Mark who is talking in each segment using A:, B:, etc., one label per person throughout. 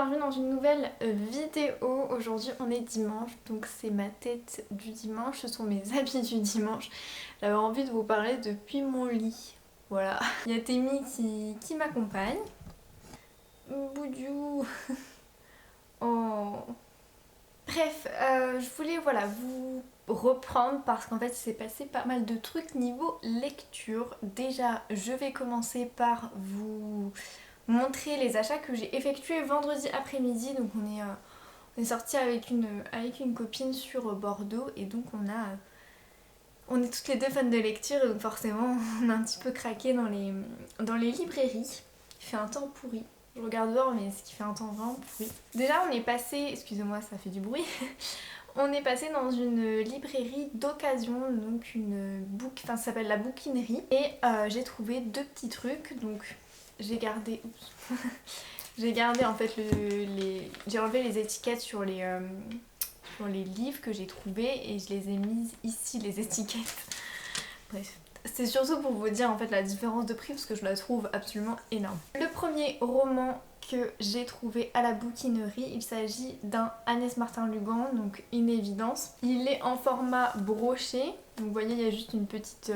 A: bienvenue dans une nouvelle vidéo. Aujourd'hui on est dimanche, donc c'est ma tête du dimanche, ce sont mes habits du dimanche. J'avais envie de vous parler depuis mon lit. Voilà. Il y a Témi qui m'accompagne. Boudiou. Oh. Bref, je voulais vous reprendre parce qu'en fait il s'est passé pas mal de trucs niveau lecture. Déjà je vais commencer par vous montrer les achats que j'ai effectués vendredi après-midi. Donc on est sorti avec une copine sur Bordeaux et donc on est toutes les deux fans de lecture et donc forcément on a un petit peu craqué dans les librairies. Il fait un temps pourri. Je regarde dehors mais ce qui fait un temps vraiment pourri. Déjà on est passé, excusez-moi ça fait du bruit, on est passé dans une librairie d'occasion, donc ça s'appelle la bouquinerie et j'ai trouvé deux petits trucs. Donc j'ai gardé, j'ai gardé en fait j'ai enlevé les étiquettes sur les livres que j'ai trouvés et je les ai mises ici, les étiquettes. Bref, c'est surtout pour vous dire en fait la différence de prix parce que je la trouve absolument énorme. Le premier roman que j'ai trouvé à la bouquinerie, il s'agit d'un Agnès Martin Lugan, donc une évidence. Il est en format broché, donc vous voyez il y a juste une petite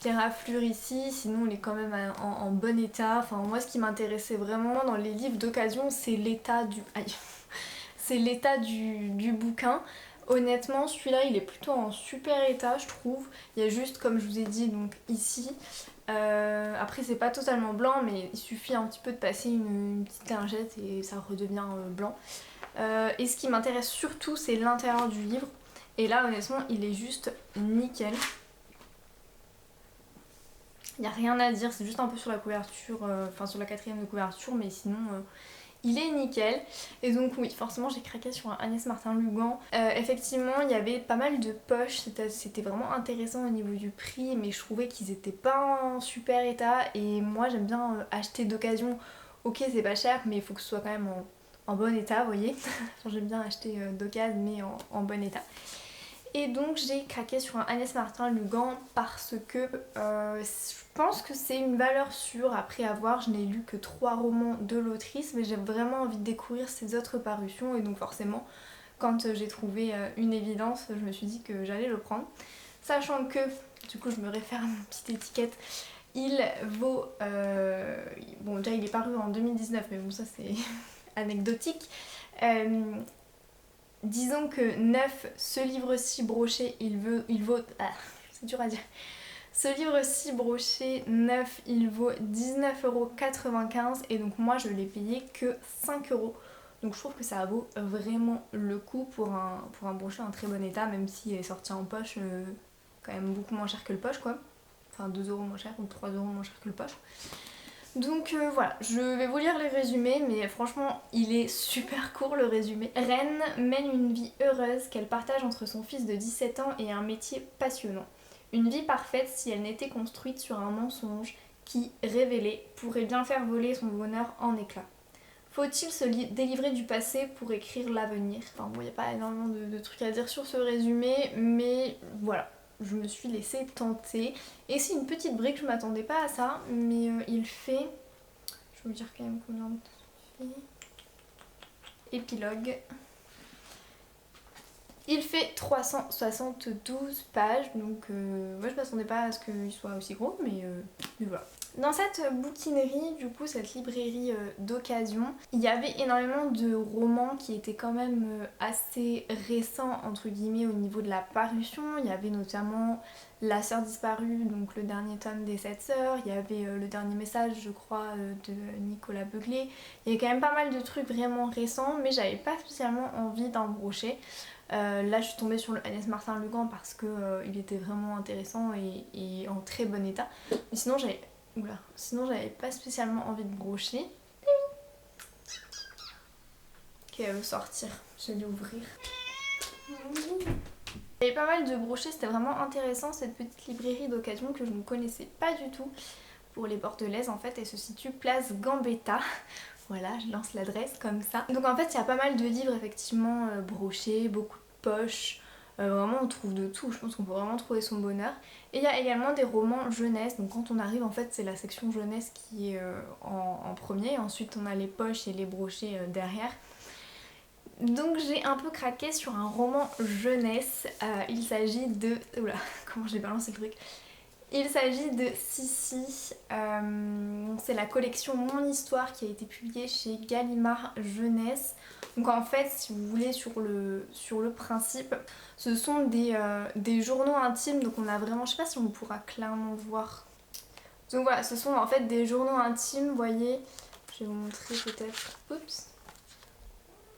A: éraflure ici, sinon il est quand même en bon état. Enfin moi ce qui m'intéressait vraiment dans les livres d'occasion c'est l'état du... Aïe. C'est l'état du bouquin. Honnêtement celui-là il est plutôt en super état je trouve. Il y a juste comme je vous ai dit donc ici, après c'est pas totalement blanc mais il suffit un petit peu de passer une petite lingette et ça redevient blanc. Et ce qui m'intéresse surtout c'est l'intérieur du livre. Et là honnêtement il est juste nickel. Il n'y a rien à dire, c'est juste un peu sur la couverture, enfin sur la quatrième de couverture, mais sinon il est nickel. Et donc oui, forcément j'ai craqué sur un Agnès Martin Lugan. Effectivement il y avait pas mal de poches, c'était vraiment intéressant au niveau du prix, mais je trouvais qu'ils étaient pas en super état. Et moi j'aime bien acheter d'occasion, ok c'est pas cher, mais il faut que ce soit quand même en bon état, vous voyez. Enfin, j'aime bien acheter d'occasion, mais en bon état. Et donc j'ai craqué sur un Agnès Martin Lugan parce que je pense que c'est une valeur sûre. Après avoir, je n'ai lu que 3 romans de l'autrice, mais j'ai vraiment envie de découvrir ses autres parutions et donc forcément quand j'ai trouvé une évidence, je me suis dit que j'allais le prendre. Sachant que, du coup je me réfère à mon petite étiquette, il vaut... bon déjà il est paru en 2019 mais bon ça c'est anecdotique. Disons que neuf, ce livre-ci broché, il vaut... Ah, c'est dur à dire. Ce livre-ci broché, neuf, il vaut 19,95€ et donc moi je l'ai payé que 5€. Donc je trouve que ça vaut vraiment le coup pour un brochet en très bon état, même s'il est sorti en poche, quand même beaucoup moins cher que le poche quoi. Enfin 2€ moins cher ou 3€ moins cher que le poche. Donc voilà, je vais vous lire les résumés, mais franchement il est super court le résumé. Reine mène une vie heureuse qu'elle partage entre son fils de 17 ans et un métier passionnant. Une vie parfaite si elle n'était construite sur un mensonge qui, révélé, pourrait bien faire voler son bonheur en éclats. Faut-il se délivrer du passé pour écrire l'avenir? Enfin bon, il n'y a pas énormément de trucs à dire sur ce résumé, mais voilà. Je me suis laissée tenter. Et c'est une petite brique, je m'attendais pas à ça, mais il fait... Je vais vous dire quand même combien de temps il fait. Épilogue. Il fait 372 pages, donc moi je m'attendais pas à ce qu'il soit aussi gros, mais voilà. Dans cette bouquinerie, du coup cette librairie d'occasion, il y avait énormément de romans qui étaient quand même assez récents entre guillemets au niveau de la parution. Il y avait notamment La sœur disparue, donc le dernier tome des 7 sœurs, il y avait le dernier message je crois de Nicolas Beuglé. Il y avait quand même pas mal de trucs vraiment récents, mais j'avais pas spécialement envie d'en brocher. Là je suis tombée sur le Agnès Martin Lugan parce que il était vraiment intéressant et en très bon état. Mais sinon j'avais pas spécialement envie de brocher. Ok, elle veut sortir, je vais l'ouvrir. Il y avait pas mal de brochets, c'était vraiment intéressant cette petite librairie d'occasion que je ne connaissais pas du tout. Pour les Bordelaises en fait, elle se situe place Gambetta. Voilà, je lance l'adresse comme ça. Donc en fait il y a pas mal de livres effectivement brochés, beaucoup de poches, Vraiment on trouve de tout, je pense qu'on peut vraiment trouver son bonheur. Et il y a également des romans jeunesse, donc quand on arrive en fait c'est la section jeunesse qui est en premier, ensuite on a les poches et les brochets derrière. Donc j'ai un peu craqué sur un roman jeunesse, il s'agit de... Oula, comment j'ai balancé le truc. Il s'agit de Sissi, c'est la collection Mon Histoire qui a été publiée chez Gallimard Jeunesse. Donc en fait, si vous voulez, sur le principe, ce sont des journaux intimes, donc on a vraiment, je sais pas si on pourra clairement voir. Donc voilà, ce sont en fait des journaux intimes, vous voyez, je vais vous montrer peut-être, oups.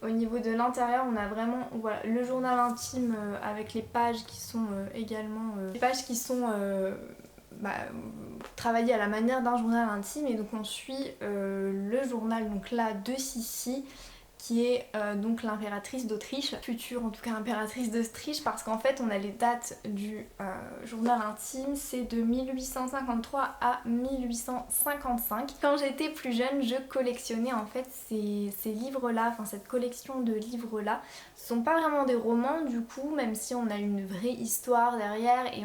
A: Au niveau de l'intérieur, on a vraiment voilà, le journal intime avec les pages qui sont également... les pages qui sont travaillées à la manière d'un journal intime. Et donc on suit le journal donc là, de Sissi, qui est donc l'impératrice d'Autriche, future en tout cas impératrice d'Autriche, parce qu'en fait on a les dates du journal intime, c'est de 1853 à 1855. Quand j'étais plus jeune, je collectionnais en fait ces livres-là, enfin cette collection de livres-là. Ce sont pas vraiment des romans du coup, même si on a une vraie histoire derrière et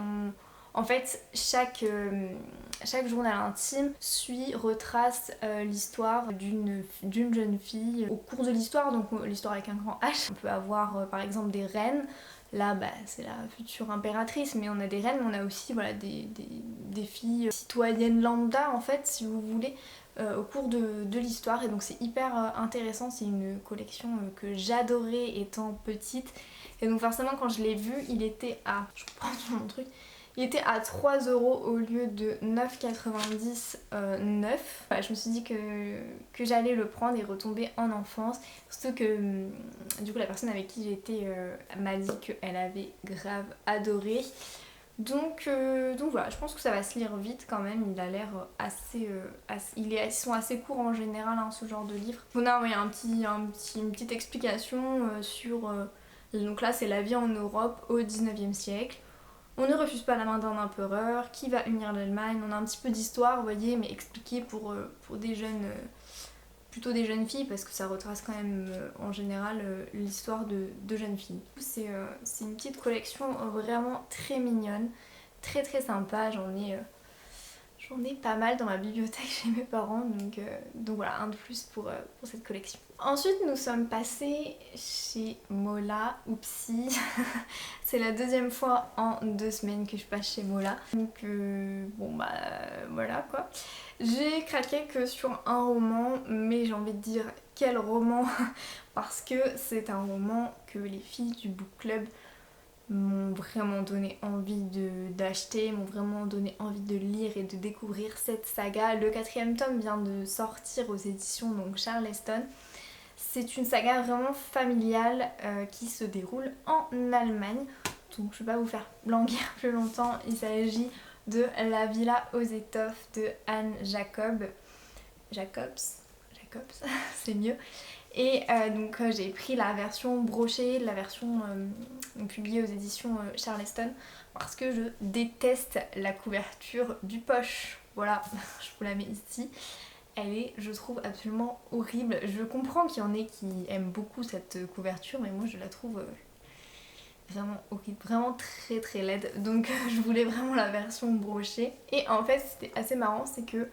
A: en fait, chaque journal intime retrace l'histoire d'une jeune fille au cours de l'histoire, donc l'histoire avec un grand H. On peut avoir par exemple des reines, là c'est la future impératrice, mais on a des reines, mais on a aussi voilà, des filles citoyennes lambda en fait, si vous voulez, au cours de l'histoire. Et donc c'est hyper intéressant, c'est une collection que j'adorais étant petite. Et donc forcément quand je l'ai vu, il était à... Je reprends sur mon truc. Il était à 3 € au lieu de 9,99 €. Voilà, je me suis dit que j'allais le prendre et retomber en enfance. Surtout que du coup la personne avec qui j'étais m'a dit qu'elle avait grave adoré. Donc voilà, je pense que ça va se lire vite quand même. Il a l'air ils sont assez courts en général hein, ce genre de livre. On a une petite explication sur... donc là c'est la vie en Europe au 19e siècle. On ne refuse pas la main d'un empereur, qui va unir l'Allemagne. On a un petit peu d'histoire, vous voyez, mais expliquée pour des jeunes, plutôt des jeunes filles, parce que ça retrace quand même en général l'histoire de jeunes filles. C'est une petite collection vraiment très mignonne, très très sympa. J'en ai pas mal dans ma bibliothèque chez mes parents, donc voilà, un de plus pour cette collection. Ensuite, nous sommes passés chez Mola, oupsie. C'est la deuxième fois en 2 semaines que je passe chez Mola. Donc voilà quoi. J'ai craqué que sur un roman, mais j'ai envie de dire quel roman parce que c'est un roman que les filles du book club m'ont vraiment donné envie d'acheter, m'ont vraiment donné envie de lire et de découvrir cette saga. Le 4e tome vient de sortir aux éditions donc Charleston. C'est une saga vraiment familiale qui se déroule en Allemagne. Donc je ne vais pas vous faire languir plus longtemps, il s'agit de La Villa aux étoffes de Anne Jacobs, c'est mieux. Et donc j'ai pris la version brochée, la version publiée aux éditions Charleston, parce que je déteste la couverture du poche. Voilà, je vous la mets ici. Elle est, je trouve, absolument horrible. Je comprends qu'il y en ait qui aiment beaucoup cette couverture, mais moi je la trouve vraiment horrible, vraiment très très laide. Donc je voulais vraiment la version brochée. Et en fait, c'était assez marrant, c'est que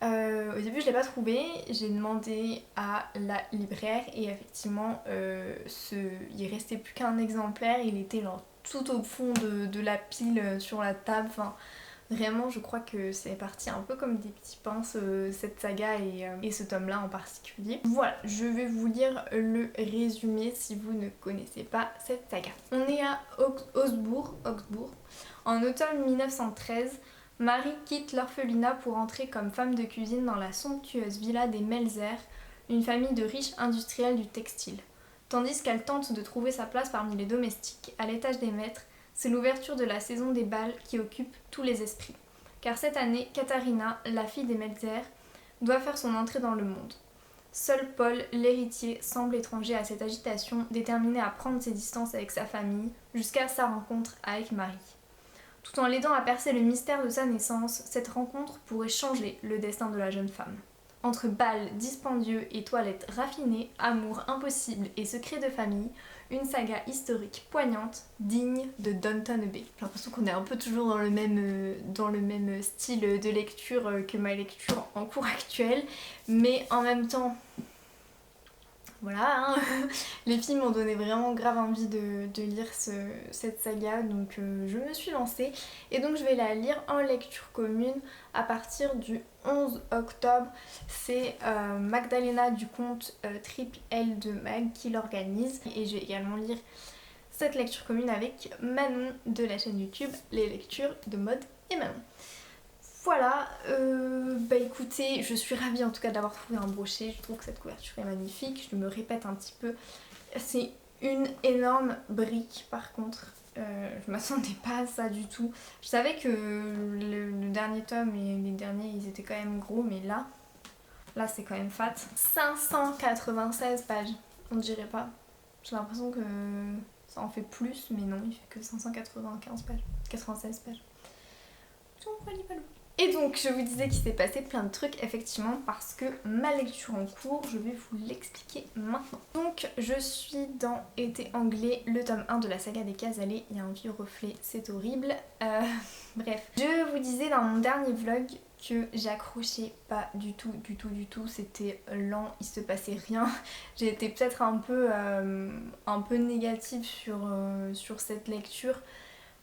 A: au début je l'ai pas trouvé, j'ai demandé à la libraire et effectivement il restait plus qu'un exemplaire, il était genre tout au fond de la pile sur la table, enfin vraiment je crois que c'est parti un peu comme des petits pains cette saga et ce tome là en particulier. Voilà, je vais vous lire le résumé si vous ne connaissez pas cette saga. On est à Augsbourg, en automne 1913. Marie quitte l'orphelinat pour entrer comme femme de cuisine dans la somptueuse villa des Melzer, une famille de riches industriels du textile. Tandis qu'elle tente de trouver sa place parmi les domestiques, à l'étage des maîtres, c'est l'ouverture de la saison des bals qui occupe tous les esprits. Car cette année, Katharina, la fille des Melzer, doit faire son entrée dans le monde. Seul Paul, l'héritier, semble étranger à cette agitation, déterminé à prendre ses distances avec sa famille, jusqu'à sa rencontre avec Marie. Tout en l'aidant à percer le mystère de sa naissance, cette rencontre pourrait changer le destin de la jeune femme. Entre bals dispendieux et toilettes raffinées, amour impossible et secrets de famille, une saga historique poignante, digne de Downton Abbey. J'ai l'impression qu'on est un peu toujours dans le même style de lecture que ma lecture en cours actuelle, mais en même temps, voilà, hein. Les films m'ont donné vraiment grave envie de lire cette saga, donc je me suis lancée. Et donc je vais la lire en lecture commune à partir du 11 octobre. C'est Magdalena du compte Triple L de Mag qui l'organise. Et je vais également lire cette lecture commune avec Manon de la chaîne YouTube Les Lectures de Mode et Manon. Voilà, bah écoutez, je suis ravie en tout cas d'avoir trouvé un brochet, je trouve que cette couverture est magnifique, je me répète un petit peu, c'est une énorme brique par contre, je m'attendais pas à ça du tout. Je savais que le dernier tome et les derniers ils étaient quand même gros, mais là c'est quand même fat. 596 pages, on dirait pas, j'ai l'impression que ça en fait plus, mais non, il fait que 595 pages, 96 pages. Donc voilà. Et donc je vous disais qu'il s'est passé plein de trucs effectivement parce que ma lecture en cours, je vais vous l'expliquer maintenant. Donc je suis dans Été anglais, le tome 1 de la saga des Casalets, il y a un vieux reflet, c'est horrible. Bref, je vous disais dans mon dernier vlog que j'accrochais pas du tout, c'était lent, il se passait rien. J'ai été peut-être un peu négative sur cette lecture.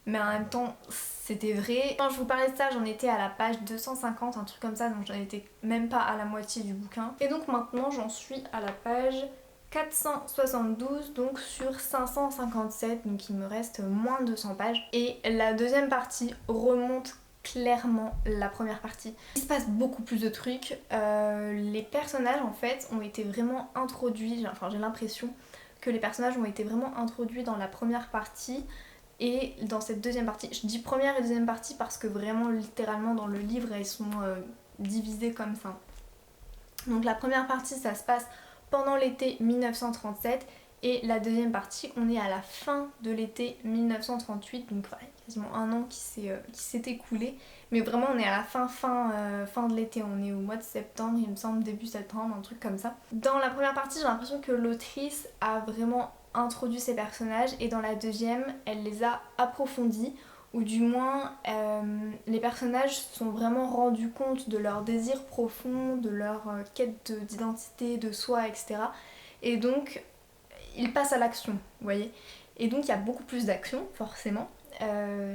A: Mais en même temps c'était vrai. Quand je vous parlais de ça, j'en étais à la page 250, un truc comme ça, donc j'en étais même pas à la moitié du bouquin. Et donc maintenant j'en suis à la page 472, donc sur 557, donc il me reste moins de 100 pages. Et la deuxième partie remonte clairement la première partie. Il se passe beaucoup plus de trucs. Les personnages en fait ont été vraiment introduits, enfin j'ai l'impression que les personnages ont été vraiment introduits dans la première partie. Et dans cette deuxième partie, je dis première et deuxième partie parce que vraiment littéralement dans le livre elles sont divisées comme ça. Donc la première partie ça se passe pendant l'été 1937 et la deuxième partie on est à la fin de l'été 1938, donc ouais, quasiment un an qui s'est écoulé. Mais vraiment on est à la fin de l'été, on est au mois de septembre il me semble, début septembre, un truc comme ça. Dans la première partie j'ai l'impression que l'autrice a vraiment introduit ces personnages et dans la deuxième elle les a approfondis, ou du moins les personnages se sont vraiment rendus compte de leurs désirs profonds, de leur quête d'identité, de soi, etc. Et donc ils passent à l'action, vous voyez. Et donc il y a beaucoup plus d'action forcément.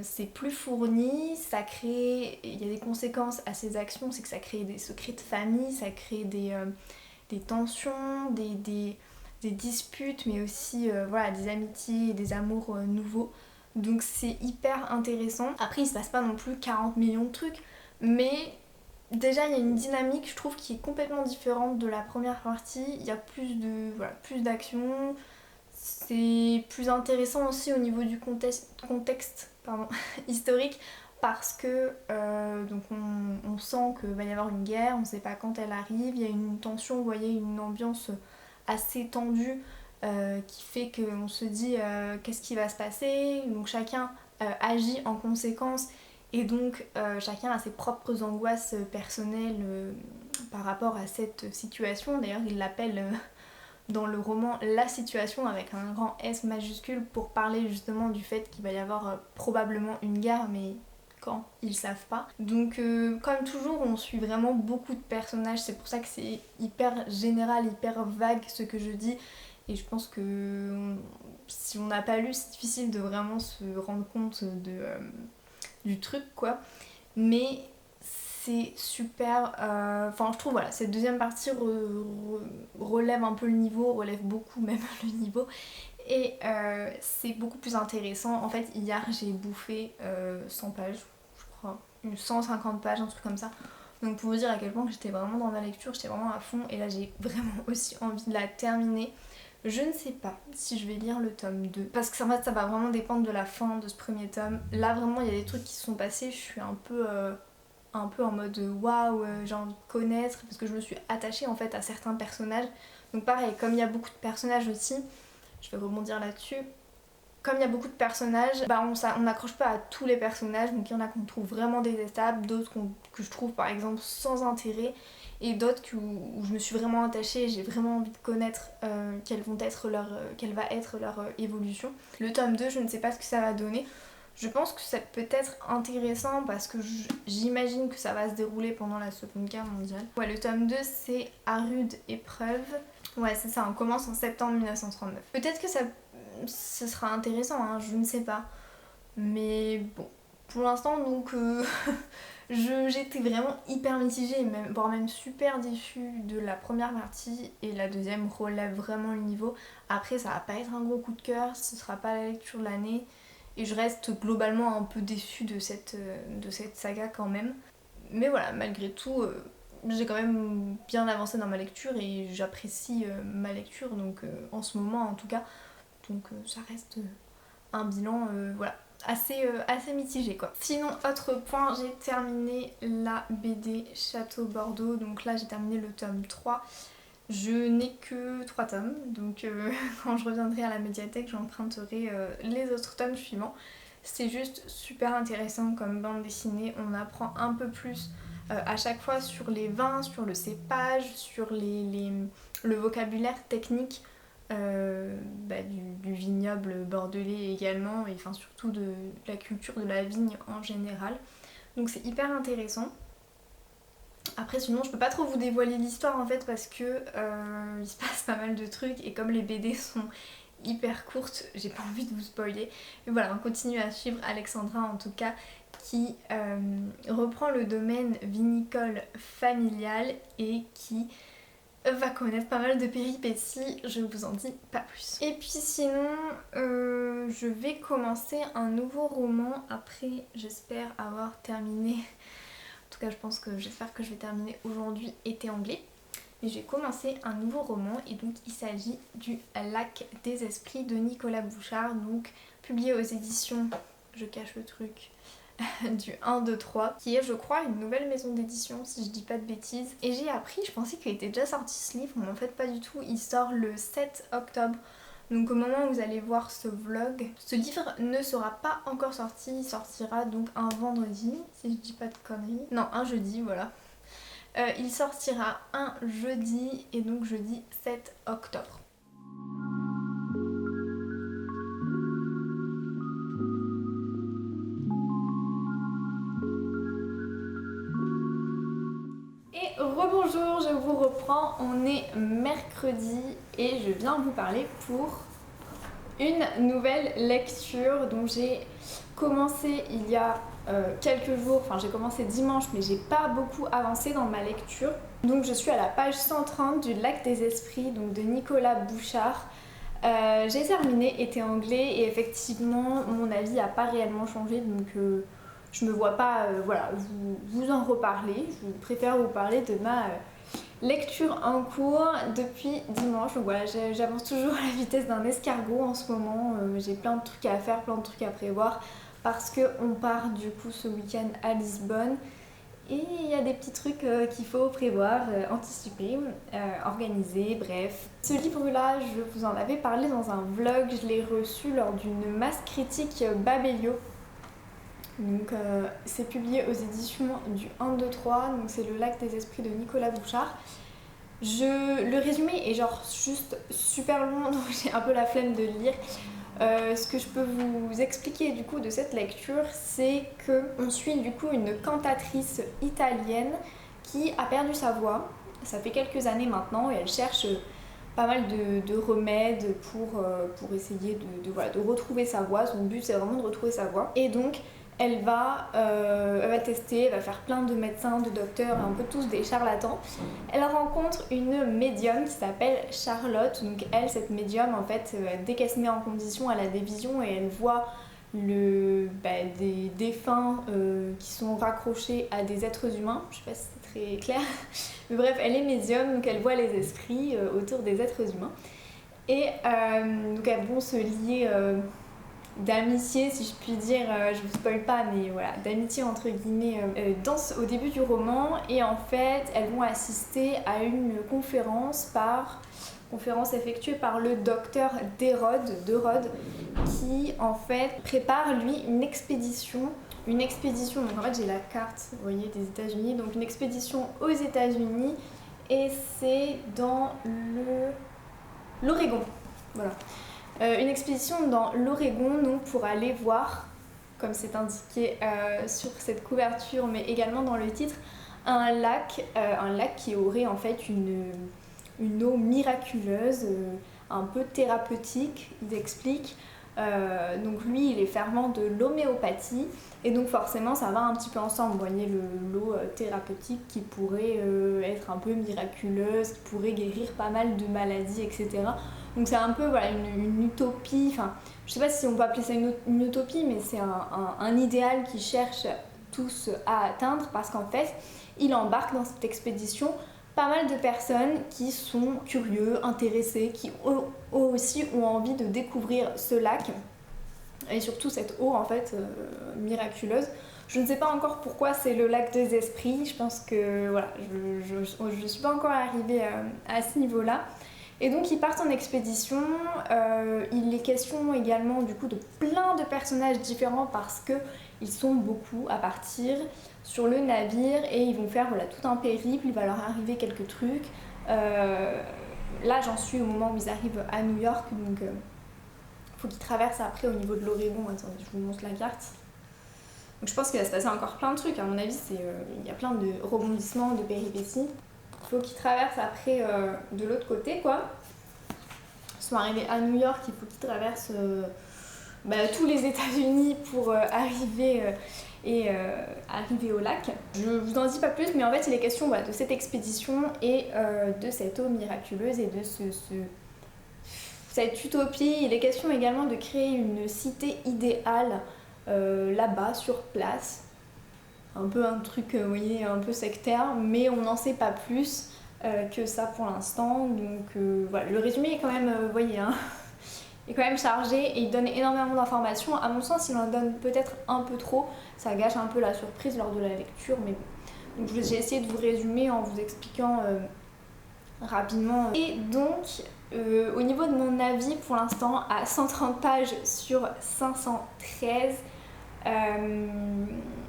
A: C'est plus fourni, ça crée, il y a des conséquences à ces actions, c'est que ça crée des secrets de famille, ça crée des tensions, des disputes, mais aussi voilà, des amitiés et des amours nouveaux. Donc c'est hyper intéressant. Après il se passe pas non plus 40 millions de trucs, mais déjà il y a une dynamique je trouve qui est complètement différente de la première partie. Il y a plus d'action, c'est plus intéressant aussi au niveau du contexte historique, parce que donc on sent qu'il va y avoir une guerre, on ne sait pas quand elle arrive, il y a une tension, vous voyez, une ambiance assez tendue qui fait qu'on se dit qu'est-ce qui va se passer, donc chacun agit en conséquence et donc chacun a ses propres angoisses personnelles par rapport à cette situation. D'ailleurs il l'appelle dans le roman la situation avec un grand S majuscule pour parler justement du fait qu'il va y avoir probablement une guerre, mais quand ils savent pas. Donc comme toujours on suit vraiment beaucoup de personnages, c'est pour ça que c'est hyper général, hyper vague ce que je dis, et je pense que si on n'a pas lu c'est difficile de vraiment se rendre compte du truc quoi. Mais c'est super, enfin je trouve voilà, cette deuxième partie relève un peu le niveau, relève beaucoup même le niveau, et c'est beaucoup plus intéressant. En fait hier j'ai bouffé 100 pages, je crois, 150 pages, un truc comme ça. Donc pour vous dire à quel point j'étais vraiment dans ma lecture, j'étais vraiment à fond, et là j'ai vraiment aussi envie de la terminer. Je ne sais pas si je vais lire le tome 2 parce que en fait ça va vraiment dépendre de la fin de ce premier tome. Là vraiment il y a des trucs qui se sont passés, je suis un peu en mode waouh, j'ai envie de connaître, parce que je me suis attachée en fait à certains personnages. Donc pareil, comme il y a beaucoup de personnages aussi, je vais rebondir là-dessus, comme il y a beaucoup de personnages, on n'accroche pas à tous les personnages, donc il y en a qu'on trouve vraiment détestables, d'autres que je trouve par exemple sans intérêt, et d'autres où je me suis vraiment attachée et j'ai vraiment envie de connaître quelle va être leur évolution. Le tome 2, je ne sais pas ce que ça va donner. Je pense que ça peut être intéressant parce que j'imagine que ça va se dérouler pendant la Seconde Guerre mondiale. Ouais, le tome 2 c'est À rude épreuve. Ouais, c'est ça, on commence en septembre 1939. Peut-être que ce sera intéressant, hein, je ne sais pas. Mais bon, pour l'instant, donc, j'étais vraiment hyper mitigée, voire même super déçue de la première partie, et la deuxième relève vraiment le niveau. Après, ça va pas être un gros coup de cœur, ce sera pas la lecture de l'année, et je reste globalement un peu déçue de cette saga quand même. Mais voilà, malgré tout, j'ai quand même bien avancé dans ma lecture et j'apprécie ma lecture, donc en ce moment en tout cas. Donc ça reste un bilan voilà, assez mitigé quoi. Sinon, autre point, j'ai terminé la BD Château Bordeaux. Donc là j'ai terminé le tome 3. Je n'ai que 3 tomes, donc quand je reviendrai à la médiathèque j'emprunterai les autres tomes suivants. C'est juste super intéressant comme bande dessinée, on apprend un peu plus à chaque fois sur les vins, sur le cépage, sur le vocabulaire technique du vignoble bordelais également, et enfin surtout de la culture de la vigne en général. Donc c'est hyper intéressant. Après sinon je peux pas trop vous dévoiler l'histoire en fait parce que il se passe pas mal de trucs et comme les BD sont hyper courtes, j'ai pas envie de vous spoiler. Mais voilà, on continue à suivre Alexandra en tout cas qui reprend le domaine vinicole familial et qui va connaître pas mal de péripéties, je ne vous en dis pas plus. Et puis sinon, je vais commencer un nouveau roman après, j'espère avoir terminé. En tout cas, j'espère que je vais terminer aujourd'hui Été anglais. Mais j'ai commencé un nouveau roman et donc il s'agit du Lac des esprits de Nicolas Bouchard, donc publié aux éditions, je cache le truc, du 1, 2, 3, qui est je crois une nouvelle maison d'édition si je dis pas de bêtises. Et j'ai appris, je pensais qu'il était déjà sorti ce livre, mais en fait pas du tout, il sort le 7 octobre. Donc au moment où vous allez voir ce vlog, ce livre ne sera pas encore sorti, il sortira donc un vendredi, si je dis pas de conneries. Non, un jeudi, voilà. Il sortira un jeudi, et donc jeudi 7 octobre. Et rebonjour, je vous reprends, on est mercredi et je viens vous parler pour une nouvelle lecture dont j'ai commencé il y a quelques jours, enfin j'ai commencé dimanche mais j'ai pas beaucoup avancé dans ma lecture. Donc je suis à la page 130 du Lac des Esprits, donc de Nicolas Bouchard. J'ai terminé Été anglais et effectivement mon avis n'a pas réellement changé, donc je me vois pas vous en reparler. Je préfère vous parler de ma lecture en cours depuis dimanche. Donc voilà, j'avance toujours à la vitesse d'un escargot en ce moment. J'ai plein de trucs à faire, plein de trucs à prévoir parce qu'on part du coup ce week-end à Lisbonne. Et il y a des petits trucs qu'il faut prévoir, anticiper, organiser, bref. Ce livre-là, je vous en avais parlé dans un vlog, je l'ai reçu lors d'une masse critique Babelio. Donc c'est publié aux éditions du 1, 2, 3, donc c'est Le Lac des Esprits de Nicolas Bouchard. Le résumé est genre juste super long, donc j'ai un peu la flemme de le lire. Ce que je peux vous expliquer du coup de cette lecture, c'est qu'on suit du coup une cantatrice italienne qui a perdu sa voix. Ça fait quelques années maintenant et elle cherche pas mal de remèdes pour essayer de retrouver sa voix. Son but c'est vraiment de retrouver sa voix. Et donc elle va tester, elle va faire plein de médecins, de docteurs, un peu tous des charlatans. Elle rencontre une médium qui s'appelle Charlotte. Donc elle, cette médium, en fait, dès qu'elle se met en condition, elle a des visions et elle voit des défunts qui sont raccrochés à des êtres humains. Je sais pas si c'est très clair. Mais bref, elle est médium, donc elle voit les esprits autour des êtres humains. Et donc elles vont se lier d'amitié, si je puis dire, je vous spoil pas, mais voilà, d'amitié entre guillemets au début du roman. Et en fait elles vont assister à une conférence par conférence effectuée par le docteur de Rhodes, qui en fait prépare lui une expédition, donc en fait j'ai la carte, vous voyez, des États-Unis, donc une expédition aux États-Unis, et c'est dans l'Oregon, voilà. Une expédition dans l'Oregon, donc pour aller voir, comme c'est indiqué sur cette couverture, mais également dans le titre, un lac qui aurait en fait une eau miraculeuse, un peu thérapeutique, il explique. Donc lui, il est fervent de l'homéopathie, et donc forcément ça va un petit peu ensemble, vous voyez, l'eau thérapeutique qui pourrait être un peu miraculeuse, qui pourrait guérir pas mal de maladies, etc. Donc c'est un peu voilà, une utopie, enfin je sais pas si on peut appeler ça une utopie, mais c'est un idéal qu'ils cherchent tous à atteindre, parce qu'en fait il embarque dans cette expédition pas mal de personnes qui sont curieux, intéressés, qui eux aussi ont envie de découvrir ce lac et surtout cette eau en fait miraculeuse. Je ne sais pas encore pourquoi c'est le lac des esprits, je pense que voilà, je suis pas encore arrivée à ce niveau-là. Et donc ils partent en expédition, il est question également du coup de plein de personnages différents parce qu'ils sont beaucoup à partir sur le navire et ils vont faire voilà, tout un périple, il va leur arriver quelques trucs. Là j'en suis au moment où ils arrivent à New York, donc faut qu'ils traversent après au niveau de l'Oregon. Attendez, je vous montre la carte. Donc je pense qu'il va se passer encore plein de trucs, à mon avis il y a plein de rebondissements, de péripéties. Il faut qu'ils traversent après de l'autre côté quoi. Ils sont arrivés à New York, il faut qu'ils traversent tous les États-Unis pour arriver au lac. Je vous en dis pas plus, mais en fait il est question voilà, de cette expédition et de cette eau miraculeuse et de cette utopie. Il est question également de créer une cité idéale là-bas, sur place. Un peu un truc, vous voyez, un peu sectaire, mais on n'en sait pas plus que ça pour l'instant. Donc voilà, le résumé est quand même, vous voyez, hein, est quand même chargé et il donne énormément d'informations. À mon sens, il en donne peut-être un peu trop. Ça gâche un peu la surprise lors de la lecture, mais bon. Donc j'ai essayé de vous résumer en vous expliquant rapidement. Et donc, au niveau de mon avis, pour l'instant, à 130 pages sur 513,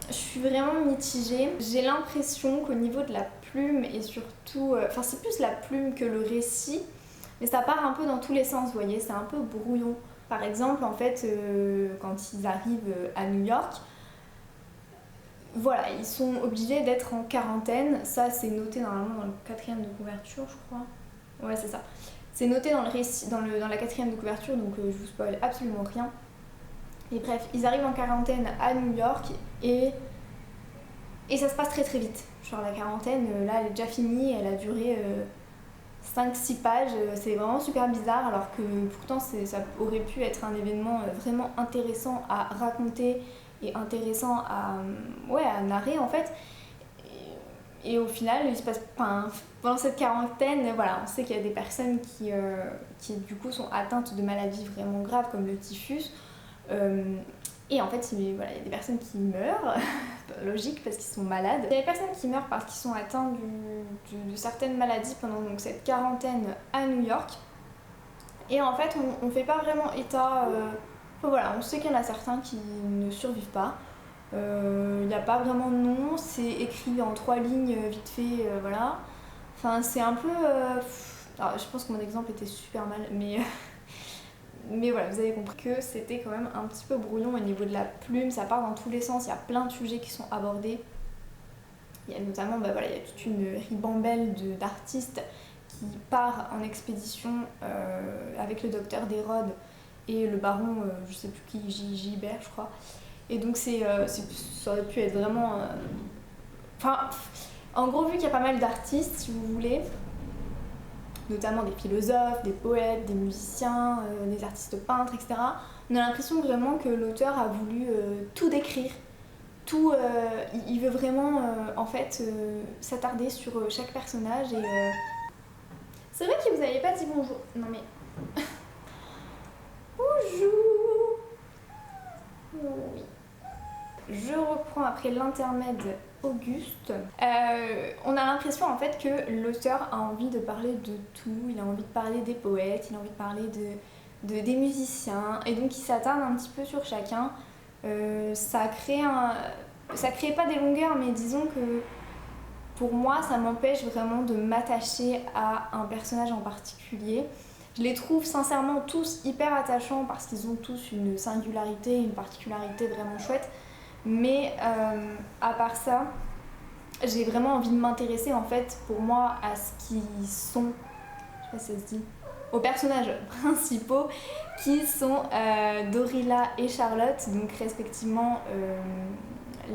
A: je suis vraiment mitigée. J'ai l'impression qu'au niveau de la plume et surtout... Enfin, c'est plus la plume que le récit, mais ça part un peu dans tous les sens, vous voyez, c'est un peu brouillon. Par exemple, en fait, quand ils arrivent à New York, voilà, ils sont obligés d'être en quarantaine. Ça, c'est noté normalement dans le 4e de couverture, je crois. Ouais, c'est ça. C'est noté dans le récit, dans la 4e de couverture, donc je vous spoil absolument rien. Et bref, ils arrivent en quarantaine à New York et ça se passe très très vite. Genre la quarantaine, là, elle est déjà finie, elle a duré 5-6 pages. C'est vraiment super bizarre, alors que pourtant ça aurait pu être un événement vraiment intéressant à raconter et intéressant à narrer en fait. Et au final, il se passe pendant cette quarantaine, voilà, on sait qu'il y a des personnes qui du coup sont atteintes de maladies vraiment graves comme le typhus. Et en fait, il y a des personnes qui meurent, logique parce qu'ils sont malades. Il y a des personnes qui meurent parce qu'ils sont atteints de certaines maladies pendant donc, cette quarantaine à New York. Et en fait, on fait pas vraiment état. Voilà, on sait qu'il y en a certains qui ne survivent pas. Il n'y a pas vraiment de nom, c'est écrit en 3 lignes vite fait, voilà. Enfin, c'est un peu. Alors, je pense que mon exemple était super mal, mais. Mais voilà, vous avez compris que c'était quand même un petit peu brouillon au niveau de la plume, ça part dans tous les sens, il y a plein de sujets qui sont abordés. Il y a notamment, il y a toute une ribambelle d'artistes qui part en expédition avec le docteur de Rhodes et le baron, je sais plus qui, Gilbert je crois. Et donc ça aurait pu être vraiment... Enfin, en gros, vu qu'il y a pas mal d'artistes, si vous voulez, notamment des philosophes, des poètes, des musiciens, des artistes peintres, etc. On a l'impression vraiment que l'auteur a voulu tout décrire. Tout, il veut vraiment en fait s'attarder sur chaque personnage et... C'est vrai que vous n'avez pas dit bonjour. Non mais... Bonjour. Oui. je reprends après l'intermède Auguste. On a l'impression en fait que l'auteur a envie de parler de tout, il a envie de parler des poètes, il a envie de parler des musiciens, et donc il s'attarde un petit peu sur chacun. Ça crée pas des longueurs, mais disons que pour moi ça m'empêche vraiment de m'attacher à un personnage en particulier. Je les trouve sincèrement tous hyper attachants parce qu'ils ont tous une singularité, une particularité vraiment chouette. Mais à part ça, j'ai vraiment envie de m'intéresser en fait pour moi à ce qu'ils sont, je sais pas si ça se dit, aux personnages principaux qui sont Dorilla et Charlotte, donc respectivement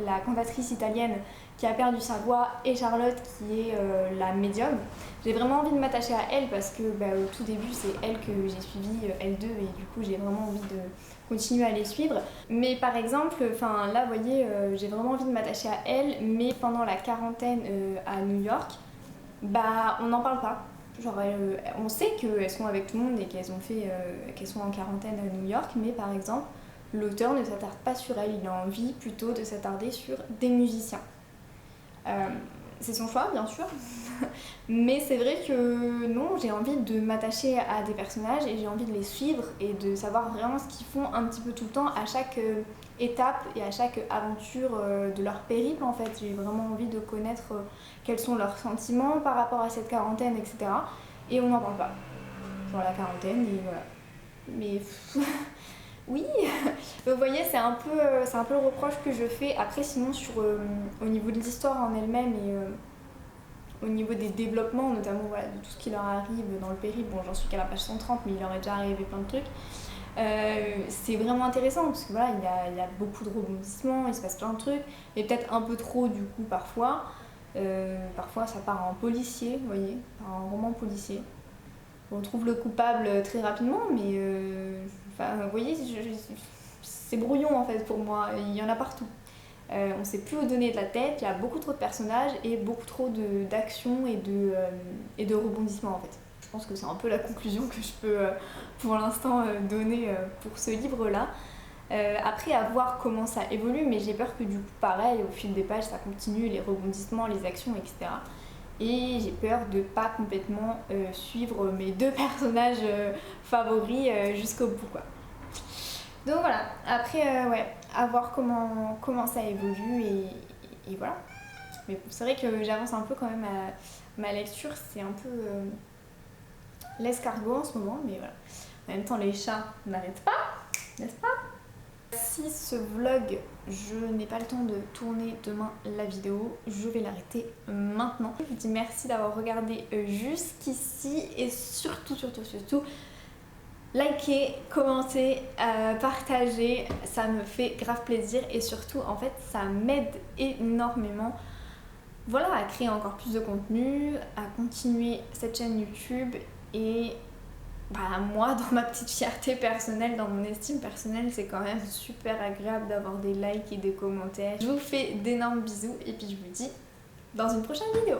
A: la cantatrice italienne qui a perdu sa voix et Charlotte qui est la médium. J'ai vraiment envie de m'attacher à elle parce que au tout début c'est elle que j'ai suivi, elles deux, et du coup j'ai vraiment envie de continuer à les suivre. Mais par exemple, là vous voyez, j'ai vraiment envie de m'attacher à elle, mais pendant la quarantaine à New York, on n'en parle pas. Genre, on sait qu'elles sont avec tout le monde et qu'elles sont en quarantaine à New York, mais par exemple, l'auteur ne s'attarde pas sur elle, il a envie plutôt de s'attarder sur des musiciens. C'est son choix, bien sûr, mais c'est vrai que non, j'ai envie de m'attacher à des personnages et j'ai envie de les suivre et de savoir vraiment ce qu'ils font un petit peu tout le temps à chaque étape et à chaque aventure de leur périple en fait. J'ai vraiment envie de connaître quels sont leurs sentiments par rapport à cette quarantaine, etc. Et on n'en parle pas. Genre la quarantaine et voilà. Mais oui, vous voyez, c'est un peu le reproche que je fais. Après, sinon, au niveau de l'histoire en elle-même et au niveau des développements, notamment voilà, de tout ce qui leur arrive dans le périple, bon, j'en suis qu'à la page 130, mais il leur est déjà arrivé plein de trucs. C'est vraiment intéressant parce que voilà, il y a beaucoup de rebondissements, il se passe plein de trucs, et peut-être un peu trop du coup parfois. Parfois, ça part en policier, vous voyez, en roman policier. On trouve le coupable très rapidement, mais vous voyez, c'est brouillon en fait pour moi, il y en a partout. On ne sait plus où donner de la tête, il y a beaucoup trop de personnages et beaucoup trop d'actions et de rebondissements en fait. Je pense que c'est un peu la conclusion que je peux pour l'instant donner pour ce livre-là. Après, à voir comment ça évolue, mais j'ai peur que du coup, pareil, au fil des pages, ça continue, les rebondissements, les actions, etc. Et j'ai peur de pas complètement suivre mes deux personnages favoris jusqu'au bout, quoi. Donc voilà, après ouais, à voir comment ça évolue et voilà. Mais bon, c'est vrai que j'avance un peu quand même à ma lecture, c'est un peu l'escargot en ce moment, mais voilà. En même temps, les chats n'arrêtent pas, n'est-ce pas? Si ce vlog, je n'ai pas le temps de tourner demain la vidéo, je vais l'arrêter maintenant. Je vous dis merci d'avoir regardé jusqu'ici et surtout, likez, commentez, partagez, ça me fait grave plaisir et surtout en fait ça m'aide énormément. Voilà, à créer encore plus de contenu, à continuer cette chaîne YouTube et moi, dans ma petite fierté personnelle, dans mon estime personnelle, c'est quand même super agréable d'avoir des likes et des commentaires. Je vous fais d'énormes bisous et puis je vous dis dans une prochaine vidéo.